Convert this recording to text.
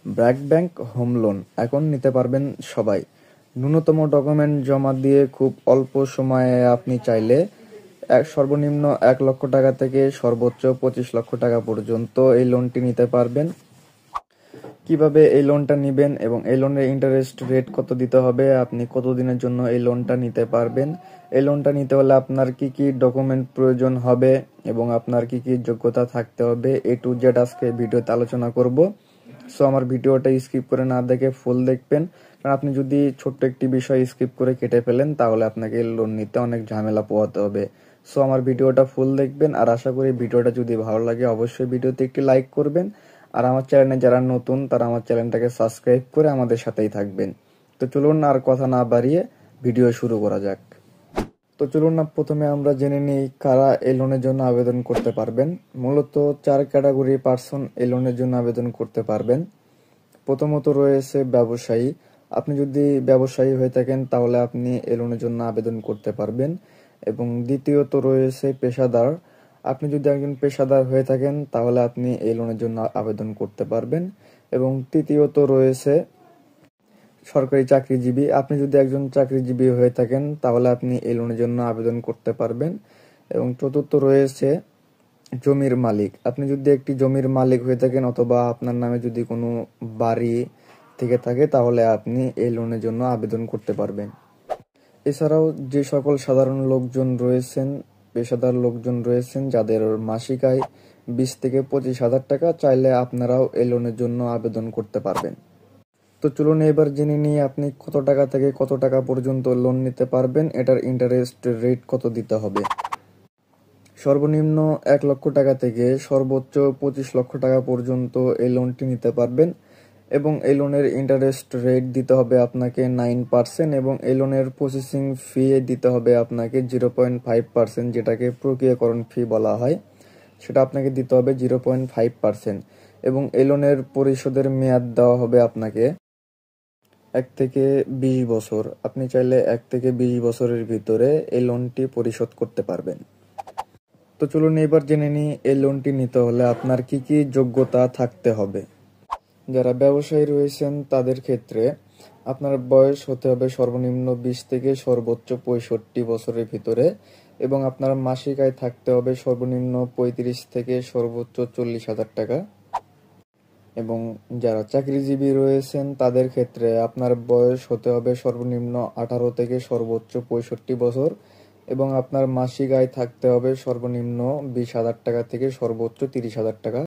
BRAC bank home loan এখন নিতে পারবেন সবাই। ন্যূনতম ডকুমেন্ট জমা দিয়ে খুব অল্প সময়ে আপনি চাইলে সর্বনিম্ন 1 লক্ষ টাকা থেকে সর্বোচ্চ 25 লক্ষ টাকা পর্যন্ত এই লোনটি নিতে পারবেন। কিভাবে এই লোনটা নিবেন এবং এই লোনের ইন্টারেস্ট রেট কত দিতে হবে, আপনি কতদিনের জন্য এই লোনটা নিতে পারবেন, এই লোনটা নিতে হলে আপনার কি কি ডকুমেন্ট প্রয়োজন হবে এবং আপনার কি কি যোগ্যতা থাকতে হবে, A to Z আজকে ভিডিওতে আলোচনা করব। সো আমার ভিডিওটা স্কিপ করে না দেখে ফুল দেখবেন, কারণ আপনি যদি ছোট্ট একটি বিষয় স্কিপ করে কেটে ফেলেন তাহলে আপনাকে লোন নিতে অনেক ঝামেলা পোহাতে হবে। সো আমার ভিডিওটা ফুল দেখবেন, আর আশা করি ভিডিওটা যদি ভালো লাগে অবশ্যই ভিডিওতে একটি লাইক করবেন, আর আমার চ্যানেলে যারা নতুন তারা আমার চ্যানেলটাকে সাবস্ক্রাইব করে আমাদের সাথেই থাকবেন। তো চলুন আর কথা না বাড়িয়ে ভিডিও শুরু করা যাক। তো চলুন না প্রথমে আমরা জেনে নিই কারা এই লোনের জন্য আবেদন করতে পারবেন। মূলত 4 ক্যাটাগরি পার্সন এই লোনের জন্য আবেদন করতে পারবেন। প্রথমত রয়েছে ব্যবসায়ী। আপনি যদি ব্যবসায়ী হয়ে থাকেন তাহলে আপনি এই লোনের জন্য আবেদন করতে পারবেন। এবং দ্বিতীয়ত রয়েছে পেশাদার। আপনি যদি একজন পেশাদার হয়ে থাকেন তাহলে আপনি এই লোনের জন্য আবেদন করতে পারবেন। এবং তৃতীয়ত রয়েছে সরকারি চাকরিজীবী। আপনি যদি একজন চাকরিজীবী হয়ে থাকেন তাহলে আপনি এই লোনের জন্য আবেদন করতে পারবেন। এবং চতুর্থ রয়েছে জমির মালিক। আপনি যদি একটি জমির মালিক হয়ে থাকেন অথবা আপনার নামে যদি কোনো বাড়ি থেকে থাকে তাহলে আপনি এই লোনের জন্য আবেদন করতে পারবেন। এছাড়াও যে সকল সাধারণ লোকজন রয়েছেন, পেশাদার লোকজন রয়েছেন যাদের মাসিক আয় 20 থেকে 25 হাজার টাকা, চাইলে আপনারাও এই লোনের জন্য আবেদন করতে পারবেন। তো চলুন এবার জেনে নিই আপনি কত টাকা থেকে কত টাকা পর্যন্ত লোন নিতে পারবেন, এটার ইন্টারেস্ট রেট কত দিতে হবে। সর্বনিম্ন 1 লক্ষ টাকা থেকে সর্বোচ্চ 25 লক্ষ টাকা পর্যন্ত এই লোনটি নিতে পারবেন এবং এই লোনের ইন্টারেস্ট রেট দিতে হবে আপনাকে 9%, এবং এই লোনের প্রসেসিং ফি দিতে হবে আপনাকে 0.5%, যেটাকে প্রক্রিয়াকরণ ফি বলা হয়, সেটা আপনাকে দিতে হবে 0.5%। এবং এই লোনের পরিশোধের মেয়াদ দেওয়া হবে আপনাকে 1 থেকে 20 বছর। আপনি চাইলে 1 থেকে 20 বছরের ভিতরে এই লোনটি পরিশোধ করতে পারবেন। তো চলুন এবার জেনে নিই এই লোনটি নিতে হলে আপনার কি কি যোগ্যতা থাকতে হবে। যারা ব্যবসায়ী রয়েছেন তাদের ক্ষেত্রে আপনার বয়স হতে হবে সর্বনিম্ন 20 থেকে সর্বোচ্চ 65 বছরের ভিতরে, এবং আপনার মাসিক আয় থাকতে হবে সর্বনিম্ন 35 থেকে সর্বোচ্চ 40,000 টাকা। এবং যারা চাকরিজীবী রয়েছেন তাদের ক্ষেত্রে আপনার বয়স হতে হবে সর্বনিম্ন 18 থেকে সর্বোচ্চ 65 বছর, এবং আপনার মাসিক আয় থাকতে হবে সর্বনিম্ন 20,000 টাকা থেকে সর্বোচ্চ 30,000 টাকা।